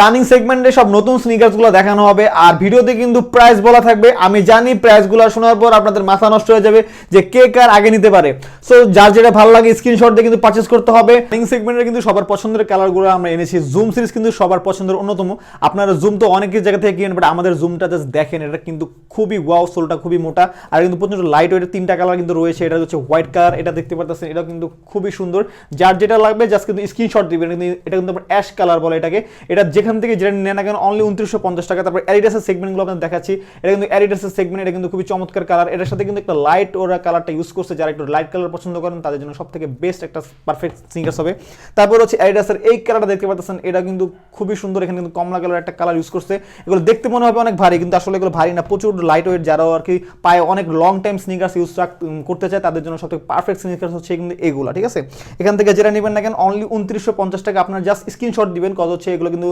Running সেগমেন্টে সব নতুন স্নিকার্সগুলো দেখানো হবে আর ভিডিওতে কিন্তু প্রাইস বলা থাকবে। আমি জানি প্রাইসগুলো শোনার পর আপনাদের মাথা নষ্ট হয়ে যাবে যে কে কার আগে নিতে পারে। সো যার যেটা ভালো লাগে স্ক্রিনশট দিয়ে কিন্তু পারচেজ করতে হবে। রানিং সেগমেন্টের কিন্তু সবার পছন্দের কালারগুলো আমরা এনেছি। জুম সিরিজ কিন্তু সবার পছন্দের অন্যতম। আপনারা জুম তো অনেক জায়গা থেকে কিনেন, বাট আমাদের জুমটা জাস্ট দেখেন, এটা কিন্তু খুবই ওয়াও, সোলটা খুবই মোটা আর কিন্তু প্রচন্ড লাইট ওয়েটের। তিনটা কালার কিন্তু রয়েছে। এটা হচ্ছে হোয়াইট কালার, এটা দেখতে পাচ্ছেন, এটা কিন্তু খুবই সুন্দর। যার যেটা লাগবে জাস্ট কিন্তু স্ক্রিনশট দিবেন। এটা কিন্তু অ্যাশ কালার বলে এটাকে। এটা যেখান থেকে যেটা নেন না কেন অনলি 2950 টাকা। তারপর অ্যাডিডাসের সেগমেন্টগুলো আপনাদের দেখাচ্ছি। এটা কিন্তু অ্যাডিডাসের সেগমেন্ট, এটা কিন্তু খুবই চমৎকার কালার। এটার সাথে কিন্তু একটা লাইট ওরা কালারটা ইউজ করছে। যারা একটু লাইট কালার পছন্দ করেন তাদের জন্য সবথেকে বেস্ট একটা পারফেক্ট স্নিকার্স হবে। তারপর হচ্ছে অ্যাডিডাসের এই কালারটা দেখতে পাচ্ছেন, এটা কিন্তু খুবই সুন্দর। এখানে কিন্তু কমলা কালার একটা কালার ইউজ করছে। এগুলো দেখতে মনে হবে অনেক ভারী, কিন্তু আসলে এগুলো ভারী না, প্রচুর লাইট ওয়েট। যারা আর কি পায়ে অনেক লং টাইম স্নিকার্স ইউজ করতে চায় তাদের জন্য সবথেকে পারফেক্ট স্নিকার্স হচ্ছে কিন্তু এগুলো, ঠিক আছে। এখান থেকে যেটা নেবেন না কেন অনলি 2950 টাকা। আপনার জাস্ট স্ক্রিনশট দিবেন, কজ হচ্ছে এগুলো কিন্তু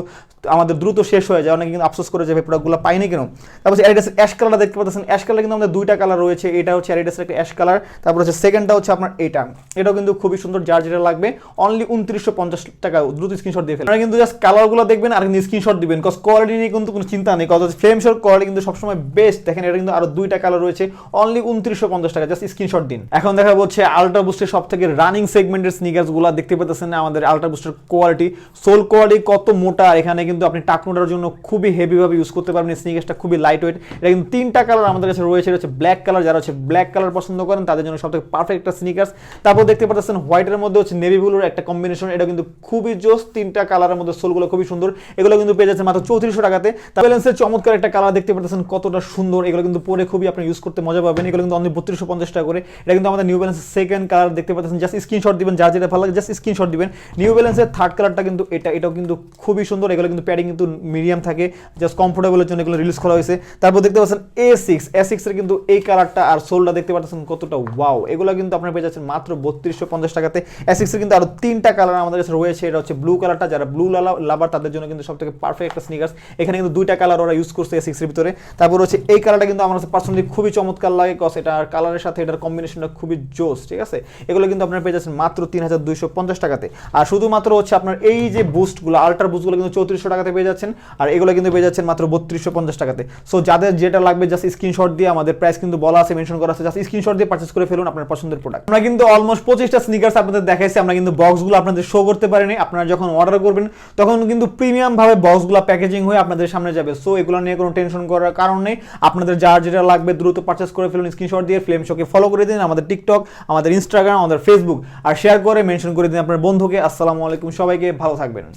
আমাদের দ্রুত শেষ হয়ে যায়। অনেকে কিন্তু আফসোস করে যাবে প্রোডাক্টগুলো পাইনি কেন। তারপর অ্যাডিডাসের অ্যাশ কালারটা দেখতে পাচ্ছেন। অ্যাশ কালার কিন্তু আমাদের দুইটা কালার রয়েছে। এটা হচ্ছে অ্যাডিডাসের একটা অ্যাশ কালার, তারপর হচ্ছে সেকেন্ডটা হচ্ছে আপনার এটাও কিন্তু খুবই সুন্দর। যার যেটা লাগবে অনলি 2950 টাকা। দ্রুত স্ক্রিনশট দিয়ে ফেলেন। আপনারা কিন্তু জাস্ট কালারগুলো দেখবেন আর কিন্তু স্ক্রিনশট দিবেন, কজ কোয়ালিটি নিয়ে কিন্তু কোনো চিন্তা নেই। কজ ফ্রেম শোর কোয়ালিটি কিন্তু সবসময় বেস্ট। দেখেন এটা কিন্তু আরো দুইটা কালার রয়েছে, অনলি 2950 টাকা। জাস্ট স্ক্রিনশট দিন। এখন দেখা হচ্ছে আলট্রা বুস্টের সব থেকে রানিং সেগমেন্টের স্নিকার্সগুলো দেখতে পাচ্ছেন। আমাদের আলট্রা বুস্টের কোয়ালিটি, সোল কোয়ালিটি কত মোটা। এখানে কিন্তু আপনি টাকনোটার জন্য খুবই হেভি ভাবে ইউজ করতে পারবেন। স্নিকার্সটা খুবই লাইট ওয়েট। এটা কিন্তু তিনটা কালার আমাদের কাছে রয়েছে। এটা হচ্ছে ব্ল্যাক কালার, যারা হচ্ছে ব্ল্যাক কালার পছন্দ করেন তাদের জন্য সবথেকে পারফেক্ট একটা স্নিকার্স। তারপর দেখতে পাচ্ছেন হোয়াইটের মধ্যে হচ্ছে নেভি ব্লুর একটা কম্বিনেশন। এটা কিন্তু খুবই জোস। তিনটা কালারের মধ্যে সোলগুলো খুবই সুন্দর। এগুলো কিন্তু পেয়ে যাচ্ছে মাত্র 3400 টাকাতে। ব্যালেন্সের চমৎকার একটা কালার দেখতে পাচ্ছেন, কতটা সুন্দর। এগুলো কিন্তু পরে খুবই আপনি ইউজ করতে মজা পাবেন। এগুলো কিন্তু অনলি 3250 টাকা করে। এটা কিন্তু আমাদের নিউ ব্যালেন্সের সেকেন্ড কালার দেখতে পাচ্ছেন। জাস্ট স্ক্রিনশট দিবেন, যার যেটা ভালো লাগে জাস্ট স্ক্রিনশট দিবেন। নিউ ব্যালেন্সের থার্ড কালারটা কিন্তু এটাও কিন্তু খুবই সুন্দর। এগুলো কিন্তু প্যাডিং কিন্তু মিডিয়াম থাকে, জাস্ট কমফোর্টেবলের জন্য এগুলো রিলিজ করা হয়েছে। তারপর দেখতে পাচ্ছেন A6 এর কিন্তু এই কালারটা আর সোলটা দেখতে পাচ্ছেন কতটা ওয়াও। এগুলো কিন্তু আপনারা পেয়ে যাচ্ছেন মাত্র 3250 টাকাতে। A6 এর কিন্তু আরো তিনটা কালার আমাদের কাছে রয়েছে। এটা হচ্ছে ব্লু কালারটা, যারা ব্লু লাভার তাদের জন্য কিন্তু সবথেকে পারফেক্ট একটা স্নিকার্স। এখানে কিন্তু দুইটা কালার ওরা ইউজ করছে A6 এর ভিতরে। তারপর হচ্ছে এই কালারটা কিন্তু আমার কাছে পার্সোনালি খুবই চমৎকার লাগে, কজ এটার কালারের সাথে এটার কম্বিনেশনটা খুবই জোস, ঠিক আছে। এগুলো কিন্তু আপনারা পেয়ে যাচ্ছেন মাত্র 3250 টাকাতে। আর শুধুমাত্র হচ্ছে আপনার এই যে বুস্টগুলো, আলট্রা বুস্টগুলো কিন্তু 3400 টাকাতে পেয়ে যাচ্ছেন। আর এগুলো কিন্তু পেয়ে যাচ্ছেন মাত্র 3250 টাকাতে। সো যাদের যেটা লাগবে জাস্ট স্ক্রিনশট দিয়ে, আমাদের প্রাইস কিন্তু বলা আছে, মেনশন করা আছে, জাস্ট স্ক্রিনশট দিয়ে পারচেজ করে ফেলুন আপনার পছন্দের প্রোডাক্ট। আমরা কিন্তু অলমোস্ট 25টা স্নিকার্স আপনাদের দেখাইছি। আমরা কিন্তু বক্সগুলো আপনাদের শো করতে পারিনি। আপনারা যখন অর্ডার করবেন তখন কিন্তু প্রিমিয়াম ভাবে বক্সগুলো প্যাকেজিং হয়ে আপনাদের সামনে যাবে। সো এগুলো নিয়ে কোনো টেনশন করার কারণ নেই। আপনাদের যার যেটা লাগবে দ্রুত পারচেজ করে ফেলুন। স্ক্রিনশট দিয়ে ফ্লেম শোকে ফলো করে দিন, আমাদের টিকটক, আমাদের ইনস্টাগ্রাম, আমাদের ফেসবুক, আর শেয়ার করে মেনশন করে দিন আপনার বন্ধুকে। আসসালামু আলাইকুম, সবাইকে ভালো থাকবেন।